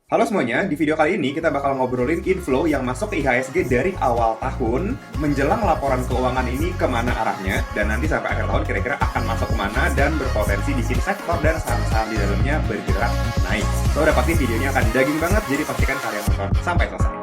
Halo semuanya, di video kali ini kita bakal ngobrolin inflow yang masuk ke IHSG dari awal tahun menjelang laporan keuangan ini kemana arahnya, dan nanti sampai akhir tahun kira-kira akan masuk kemana dan berpotensi bikin sektor dan saham-saham di dalamnya bergerak naik. So, udah pasti videonya akan daging banget, jadi pastikan kalian nonton sampai selesai.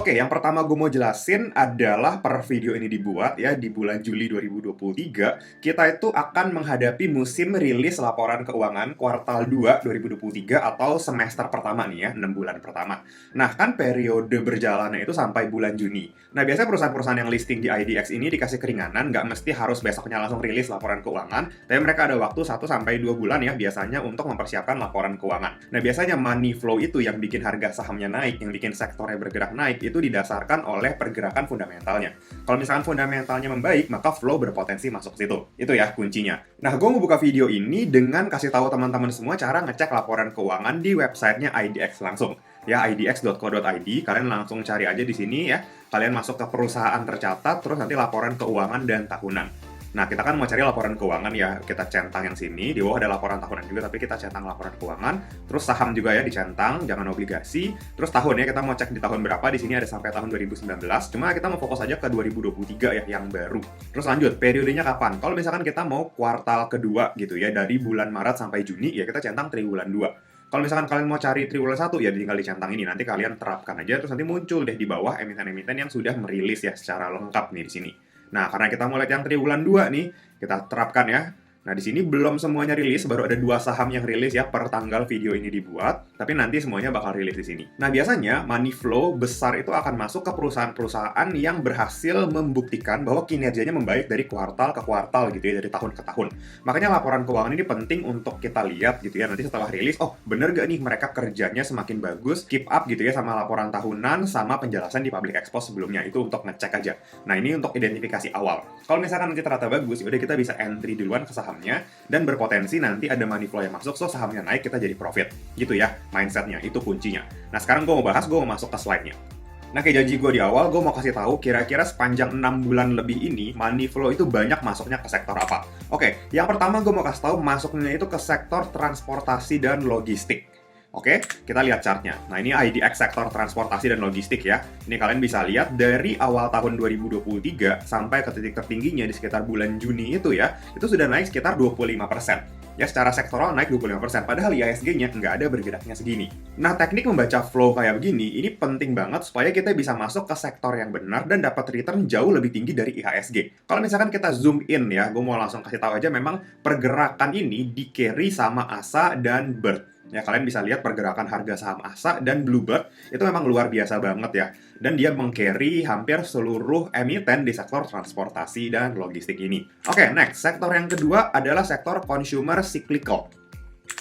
Oke, yang pertama gue mau jelasin adalah per video ini dibuat ya di bulan Juli 2023, kita itu akan menghadapi musim rilis laporan keuangan kuartal 2 2023 atau semester pertama nih ya, 6 bulan pertama. Nah, kan periode berjalannya itu sampai bulan Juni. Nah, biasanya perusahaan-perusahaan yang listing di IDX ini dikasih keringanan, nggak mesti harus besoknya langsung rilis laporan keuangan, tapi mereka ada waktu 1-2 bulan ya biasanya untuk mempersiapkan laporan keuangan. Nah, biasanya money flow itu yang bikin harga sahamnya naik, yang bikin sektornya bergerak naik, itu didasarkan oleh pergerakan fundamentalnya. Kalau misalkan fundamentalnya membaik, maka flow berpotensi masuk ke situ. Itu ya kuncinya. Nah, gue mau buka video ini dengan kasih tahu teman-teman semua cara ngecek laporan keuangan di websitenya IDX langsung. Ya, idx.co.id, kalian langsung cari aja di sini ya. Kalian masuk ke perusahaan tercatat, terus nanti laporan keuangan dan tahunan. Nah, kita kan mau cari laporan keuangan ya, kita centang yang sini, di bawah ada laporan tahunan juga, tapi kita centang laporan keuangan, terus saham juga ya dicentang, jangan obligasi, terus tahun ya, kita mau cek di tahun berapa, di sini ada sampai tahun 2019, cuma kita mau fokus aja ke 2023 ya, yang baru. Terus lanjut, periodenya kapan? Kalau misalkan kita mau kuartal kedua gitu ya, dari bulan Maret sampai Juni, ya kita centang triwulan 2. Kalau misalkan kalian mau cari triwulan 1, ya tinggal dicentang ini, nanti kalian terapkan aja, terus nanti muncul deh di bawah emiten-emiten yang sudah merilis ya secara lengkap nih di sini. Nah, karena kita mau lihat yang triwulan 2 nih, kita terapkan ya. Nah, di sini belum semuanya rilis, baru ada 2 saham yang rilis ya per tanggal video ini dibuat, tapi nanti semuanya bakal rilis di sini. Nah, biasanya money flow besar itu akan masuk ke perusahaan-perusahaan yang berhasil membuktikan bahwa kinerjanya membaik dari kuartal ke kuartal gitu ya, dari tahun ke tahun. Makanya laporan keuangan ini penting untuk kita lihat gitu ya, nanti setelah rilis, oh bener gak nih mereka kerjanya semakin bagus, keep up gitu ya sama laporan tahunan, sama penjelasan di public expose sebelumnya, itu untuk ngecek aja. Nah, ini untuk identifikasi awal. Kalau misalkan nanti ternyata bagus, udah kita bisa entry duluan ke saham dan berpotensi nanti ada money flow yang masuk, so sahamnya naik, kita jadi profit. Gitu ya, mindsetnya, itu kuncinya. Nah, sekarang gue mau masuk ke slide-nya. Nah, kayak janji gue di awal, gue mau kasih tahu kira-kira sepanjang 6 bulan lebih ini, money flow itu banyak masuknya ke sektor apa. Oke, yang pertama gue mau kasih tahu masuknya itu ke sektor transportasi dan logistik. Oke, kita lihat chartnya. Nah, ini IDX sektor transportasi dan logistik ya. Ini kalian bisa lihat dari awal tahun 2023 sampai ke titik tertingginya di sekitar bulan Juni itu ya, itu sudah naik sekitar 25%. Ya, secara sektoral naik 25%, padahal IHSG-nya nggak ada bergeraknya segini. Nah, teknik membaca flow kayak begini, ini penting banget supaya kita bisa masuk ke sektor yang benar dan dapat return jauh lebih tinggi dari IHSG. Kalau misalkan kita zoom in ya, gue mau langsung kasih tahu aja memang pergerakan ini di-carry sama ASA dan BIRT. Ya, kalian bisa lihat pergerakan harga saham ASA dan Bluebird itu memang luar biasa banget ya. Dan dia meng-carry hampir seluruh emiten di sektor transportasi dan logistik ini. Oke, next. Sektor yang kedua adalah sektor consumer cyclical.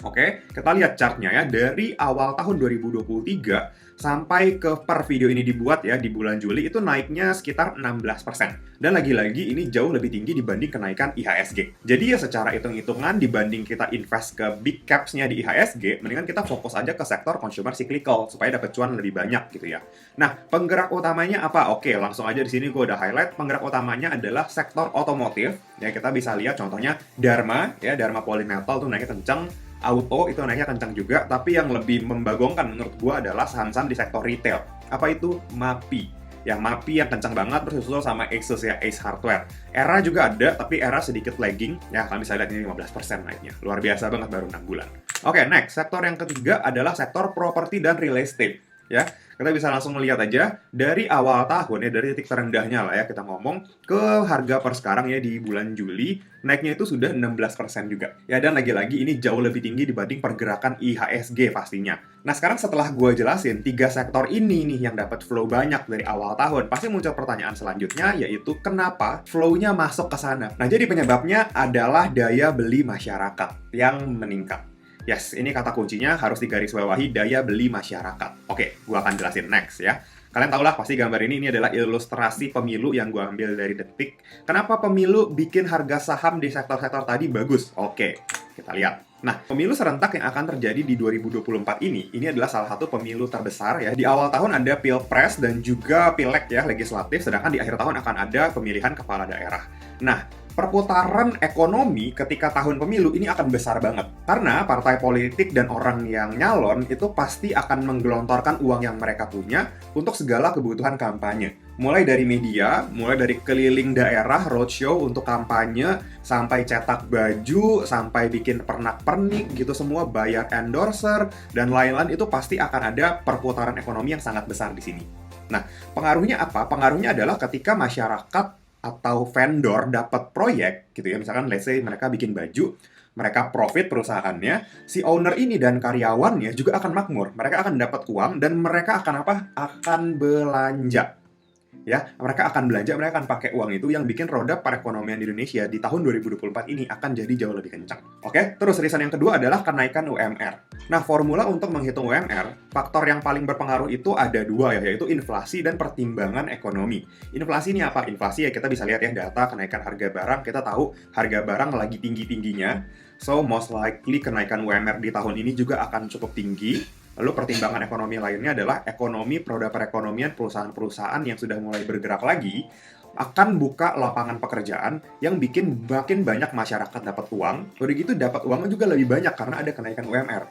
Oke, kita lihat chartnya ya. Dari awal tahun 2023 sampai ke per video ini dibuat ya di bulan Juli itu naiknya sekitar 16%. Dan lagi-lagi ini jauh lebih tinggi dibanding kenaikan IHSG. Jadi ya secara hitung-hitungan dibanding kita invest ke big caps-nya di IHSG, mendingan kita fokus aja ke sektor consumer cyclical supaya dapat cuan lebih banyak gitu ya. Nah, penggerak utamanya apa? Oke, langsung aja di sini gue udah highlight. Penggerak utamanya adalah sektor otomotif. Ya, kita bisa lihat contohnya Dharma ya, Dharma Polymetal tuh naiknya kenceng. Auto itu naiknya kencang juga, tapi yang lebih membagongkan menurut gua adalah saham-saham di sektor retail. Apa itu? MAPI. Yang MAPI yang kencang banget, terus disusul sama Asus ya, Ace Hardware. Era juga ada, tapi Era sedikit lagging. Ya, kalian bisa lihat ini 15% naiknya. Luar biasa banget baru 6 bulan. Oke, next. Sektor yang ketiga adalah sektor properti dan real estate. Ya, kita bisa langsung melihat aja dari awal tahun ya, dari titik terendahnya lah ya kita ngomong ke harga per sekarang ya di bulan Juli naiknya itu sudah 16% juga ya, dan lagi-lagi ini jauh lebih tinggi dibanding pergerakan IHSG pastinya. Nah, sekarang setelah gue jelasin 3 sektor ini nih yang dapat flow banyak dari awal tahun, pasti muncul pertanyaan selanjutnya, yaitu kenapa flow-nya masuk ke sana. Nah, jadi penyebabnya adalah daya beli masyarakat yang meningkat. Yes, ini kata kuncinya harus digarisbawahi, daya beli masyarakat. Oke, gua akan jelasin next ya. Kalian tahulah pasti gambar ini adalah ilustrasi pemilu yang gua ambil dari Detik. Kenapa pemilu bikin harga saham di sektor-sektor tadi bagus? Oke, kita lihat. Nah, pemilu serentak yang akan terjadi di 2024 ini adalah salah satu pemilu terbesar ya. Di awal tahun ada pilpres dan juga pileg ya, legislatif, sedangkan di akhir tahun akan ada pemilihan kepala daerah. Nah, perputaran ekonomi ketika tahun pemilu ini akan besar banget. Karena partai politik dan orang yang nyalon itu pasti akan menggelontorkan uang yang mereka punya untuk segala kebutuhan kampanye. Mulai dari media, mulai dari keliling daerah, roadshow untuk kampanye, sampai cetak baju, sampai bikin pernak-pernik gitu semua, bayar endorser, dan lain-lain itu pasti akan ada perputaran ekonomi yang sangat besar di sini. Nah, pengaruhnya apa? Pengaruhnya adalah ketika masyarakat atau vendor dapat proyek gitu ya, misalkan let's say mereka bikin baju, mereka profit perusahaannya, si owner ini dan karyawannya juga akan makmur. Mereka akan dapat uang dan mereka akan apa? Akan belanja. Ya, mereka akan belanja, mereka akan pakai uang itu yang bikin roda perekonomian di Indonesia di tahun 2024 ini akan jadi jauh lebih kencang. Oke, terus reason yang kedua adalah kenaikan UMR. Nah, formula untuk menghitung UMR, faktor yang paling berpengaruh itu ada dua ya, yaitu inflasi dan pertimbangan ekonomi. Inflasi ini apa? Inflasi ya kita bisa lihat ya data kenaikan harga barang, kita tahu harga barang lagi tinggi-tingginya. So, most likely kenaikan UMR di tahun ini juga akan cukup tinggi. Lalu pertimbangan ekonomi lainnya adalah ekonomi roda perekonomian perusahaan-perusahaan yang sudah mulai bergerak lagi akan buka lapangan pekerjaan yang bikin makin banyak masyarakat dapat uang. Udah gitu dapat uangnya juga lebih banyak karena ada kenaikan UMR.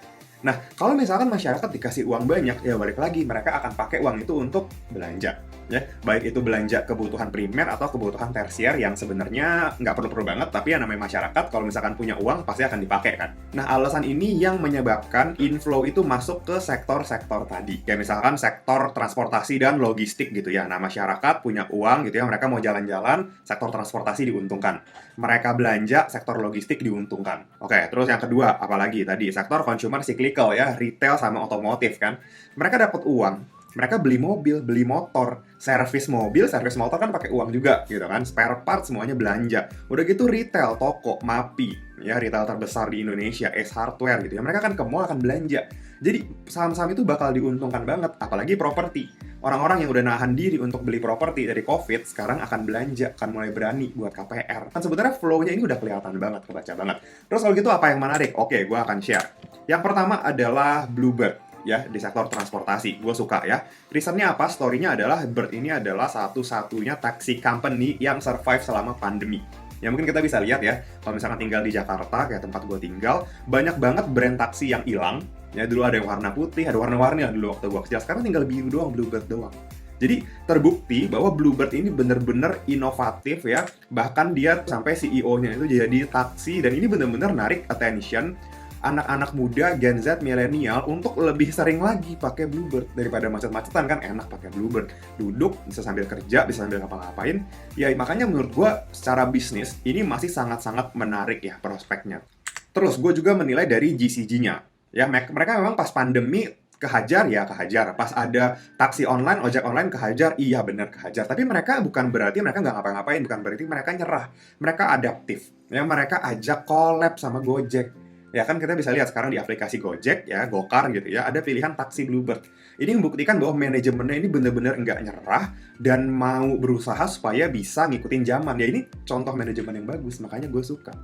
Nah, kalau misalkan masyarakat dikasih uang banyak, ya balik lagi mereka akan pakai uang itu untuk belanja. Ya, baik itu belanja kebutuhan primer atau kebutuhan tersier yang sebenarnya nggak perlu-perlu banget, tapi yang namanya masyarakat kalau misalkan punya uang pasti akan dipakai kan. Nah, alasan ini yang menyebabkan inflow itu masuk ke sektor-sektor tadi. Kayak misalkan sektor transportasi dan logistik gitu ya. Nah, masyarakat punya uang gitu ya, mereka mau jalan-jalan, sektor transportasi diuntungkan. Mereka belanja, sektor logistik diuntungkan. Oke, terus yang kedua, apalagi tadi sektor consumer cyclical ya, retail sama otomotif kan. Mereka dapat uang, mereka beli mobil, beli motor, servis mobil, servis motor kan pakai uang juga gitu kan, spare part semuanya belanja. Udah gitu retail, toko, MAPI, ya retail terbesar di Indonesia, Ace Hardware gitu ya, mereka kan ke mall akan belanja. Jadi saham-saham itu bakal diuntungkan banget, apalagi properti. Orang-orang yang udah nahan diri untuk beli properti dari COVID, sekarang akan belanja, akan mulai berani buat KPR. Kan sebenarnya flow-nya ini udah kelihatan banget, kebaca banget. Terus kalau gitu apa yang menarik? Oke, gue akan share. Yang pertama adalah Bluebird. Ya, di sektor transportasi, gue suka ya. Reasonnya apa? Story-nya adalah Bird ini adalah satu-satunya taxi company yang survive selama pandemi. Ya mungkin kita bisa lihat ya, kalau misalkan tinggal di Jakarta, kayak tempat gue tinggal, banyak banget brand taksi yang hilang. Ya dulu ada yang warna putih, ada warna-warni dulu waktu gue kecil, sekarang tinggal biru doang, Bluebird doang. Jadi terbukti bahwa Bluebird ini bener-bener inovatif ya, bahkan dia sampai CEO-nya itu jadi taksi, dan ini bener-bener narik attention anak-anak muda, Gen Z, milenial untuk lebih sering lagi pakai Bluebird daripada macet-macetan kan, enak pakai Bluebird, duduk bisa sambil kerja, bisa sambil ngapa-ngapain. Ya makanya menurut gue secara bisnis ini masih sangat-sangat menarik ya prospeknya. Terus gue juga menilai dari GCG-nya. Ya mereka memang pas pandemi kehajar ya kehajar, pas ada taksi online, ojek online kehajar, iya bener kehajar. Tapi mereka bukan berarti mereka nggak ngapa-ngapain, bukan berarti mereka nyerah. Mereka adaptif, ya mereka ajak collab sama Gojek. Ya kan kita bisa lihat sekarang di aplikasi Gojek ya, Gokar gitu ya, ada pilihan taksi Bluebird. Ini membuktikan bahwa manajemennya ini benar-benar nggak nyerah dan mau berusaha supaya bisa ngikutin zaman. Ya ini contoh manajemen yang bagus, makanya gue suka.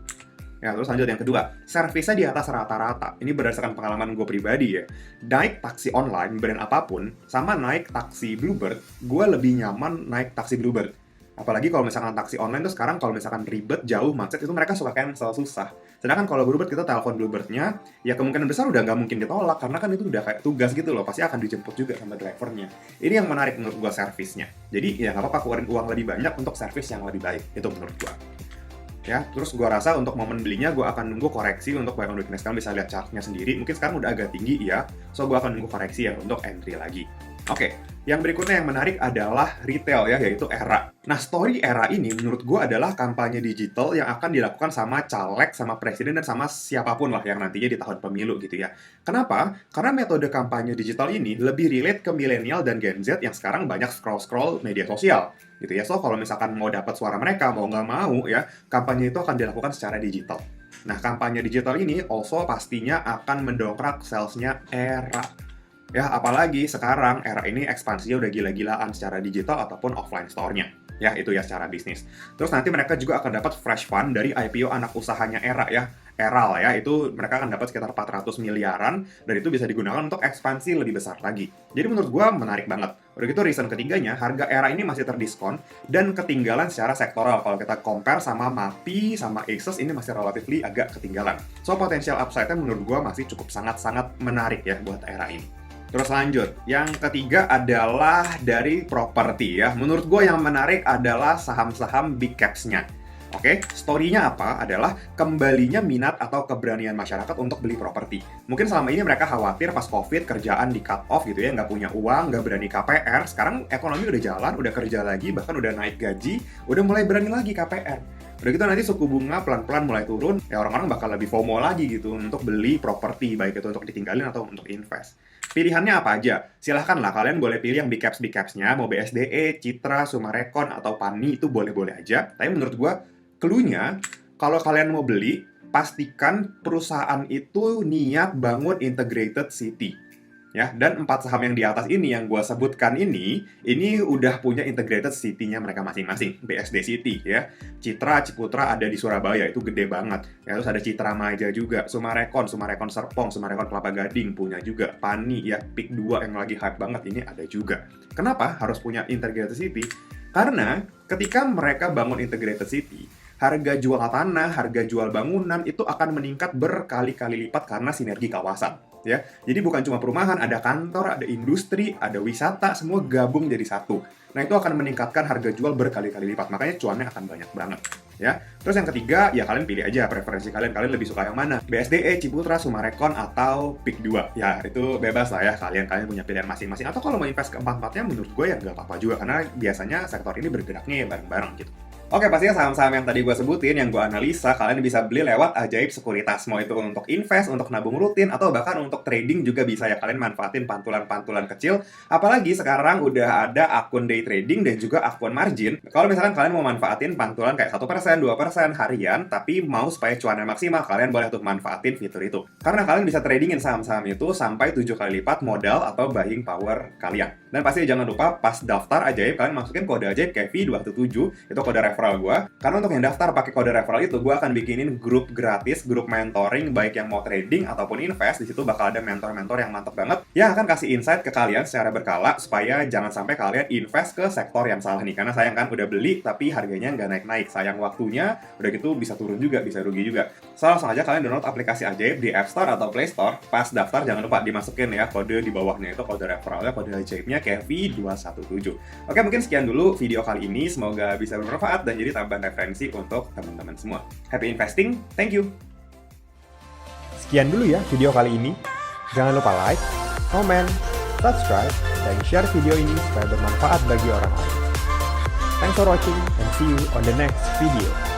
Ya, terus lanjut yang kedua, servisnya di atas rata-rata. Ini berdasarkan pengalaman gue pribadi ya. Naik taksi online, brand apapun, sama naik taksi Bluebird, gue lebih nyaman naik taksi Bluebird. Apalagi kalau misalkan taksi online tuh sekarang kalau misalkan ribet, jauh, macet, itu mereka suka cancel, susah. Sedangkan kalau Bluebird kita telepon Bluebird-nya, ya kemungkinan besar udah nggak mungkin ditolak, karena kan itu udah kayak tugas gitu loh, pasti akan dijemput juga sama drivernya. Ini yang menarik menurut gua servisnya. Jadi ya nggak apa-apa keluarin uang lebih banyak untuk servis yang lebih baik, itu menurut gua. Ya, terus gua rasa untuk momen belinya gua akan nunggu koreksi untuk buy on weakness. Kalian bisa lihat chartnya sendiri, mungkin sekarang udah agak tinggi ya, so gua akan nunggu koreksi ya untuk entry lagi. Oke, yang berikutnya yang menarik adalah retail ya, yaitu Era. Nah, story Era ini menurut gue adalah kampanye digital yang akan dilakukan sama caleg, sama presiden, dan sama siapapun lah yang nantinya di tahun pemilu gitu ya. Kenapa? Karena metode kampanye digital ini lebih relate ke milenial dan Gen Z yang sekarang banyak scroll-scroll media sosial gitu ya. So, kalau misalkan mau dapat suara mereka, mau nggak mau ya, kampanye itu akan dilakukan secara digital. Nah, kampanye digital ini also pastinya akan mendongkrak sales-nya Era. Ya, apalagi sekarang era ini ekspansinya udah gila-gilaan secara digital ataupun offline store-nya. Ya, itu ya secara bisnis. Terus nanti mereka juga akan dapat fresh fund dari IPO anak usahanya Era ya. Era lah ya, itu mereka akan dapat sekitar 400 miliaran, dan itu bisa digunakan untuk ekspansi lebih besar lagi. Jadi menurut gua menarik banget. Udah gitu reason ketiganya, harga Era ini masih terdiskon dan ketinggalan secara sektoral. Kalau kita compare sama MAPI, sama Asus, ini masih relatively agak ketinggalan. So, potential upside-nya menurut gua masih cukup sangat-sangat menarik ya buat Era ini. Terus lanjut, yang ketiga adalah dari properti ya. Menurut gue yang menarik adalah saham-saham big caps-nya. Oke, story-nya apa? Adalah kembalinya minat atau keberanian masyarakat untuk beli properti. Mungkin selama ini mereka khawatir pas COVID kerjaan di cut off gitu ya, nggak punya uang, nggak berani KPR. Sekarang ekonomi udah jalan, udah kerja lagi, bahkan udah naik gaji, udah mulai berani lagi KPR. Udah gitu nanti suku bunga pelan-pelan mulai turun, ya orang-orang bakal lebih FOMO lagi gitu untuk beli properti, baik itu untuk ditinggalin atau untuk invest. Pilihannya apa aja? Silahkan lah, kalian boleh pilih yang big caps-nya, mau BSDE, Citra, Sumarekon, atau PANI, itu boleh-boleh aja. Tapi menurut gua, clue-nya, kalau kalian mau beli, pastikan perusahaan itu niat bangun integrated city. Ya, dan 4 saham yang di atas ini yang gua sebutkan ini udah punya integrated city-nya mereka masing-masing. BSD City ya. Citra, Ciputra ada di Surabaya, itu gede banget. Ya, terus ada Citra Maja juga, Sumarekon Serpong, Sumarekon Kelapa Gading punya juga. PANI ya, PIK 2 yang lagi hype banget ini ada juga. Kenapa harus punya integrated city? Karena ketika mereka bangun integrated city, harga jual tanah, harga jual bangunan itu akan meningkat berkali-kali lipat karena sinergi kawasan. Ya, jadi bukan cuma perumahan, ada kantor, ada industri, ada wisata, semua gabung jadi satu. Nah, itu akan meningkatkan harga jual berkali-kali lipat, makanya cuannya akan banyak banget. Ya, terus yang ketiga, ya kalian pilih aja preferensi kalian lebih suka yang mana? BSDE, Ciputra, Sumarekon, atau PIK 2. Ya, itu bebas lah ya, kalian punya pilihan masing-masing. Atau kalau mau invest ke empat-empatnya, menurut gue ya nggak apa-apa juga, karena biasanya sektor ini bergeraknya ya bareng-bareng gitu. Oke, pastinya saham-saham yang tadi gue sebutin, yang gue analisa, kalian bisa beli lewat Ajaib Sekuritas. Mau itu untuk invest, untuk nabung rutin, atau bahkan untuk trading juga bisa ya. Kalian manfaatin pantulan-pantulan kecil. Apalagi sekarang udah ada akun day trading dan juga akun margin. Kalau misalkan kalian mau manfaatin pantulan kayak 1%, 2% harian, tapi mau supaya cuannya maksimal, kalian boleh tuh manfaatin fitur itu. Karena kalian bisa tradingin saham-saham itu sampai 7 kali lipat modal atau buying power kalian. Dan pasti jangan lupa pas daftar Ajaib, kalian masukin kode Ajaib KEVI217, itu kode referral gue. Karena untuk yang daftar pakai kode referral itu, gue akan bikinin grup gratis, grup mentoring, baik yang mau trading ataupun invest. Di situ bakal ada mentor-mentor yang mantep banget, yang akan kasih insight ke kalian secara berkala, supaya jangan sampai kalian invest ke sektor yang salah nih. Karena sayang kan, udah beli tapi harganya nggak naik-naik. Sayang waktunya, udah gitu bisa turun juga, bisa rugi juga. So, langsung aja kalian download aplikasi Ajaib di App Store atau Play Store. Pas daftar jangan lupa dimasukin ya kode di bawahnya, itu kode referralnya, kode Ajaibnya KEVI217. Oke, mungkin sekian dulu video kali ini. Semoga bisa bermanfaat dan jadi tambahan referensi untuk teman-teman semua. Happy investing, thank you! Sekian dulu ya video kali ini. Jangan lupa like, comment, subscribe, dan share video ini supaya bermanfaat bagi orang lain. Thanks for watching and see you on the next video.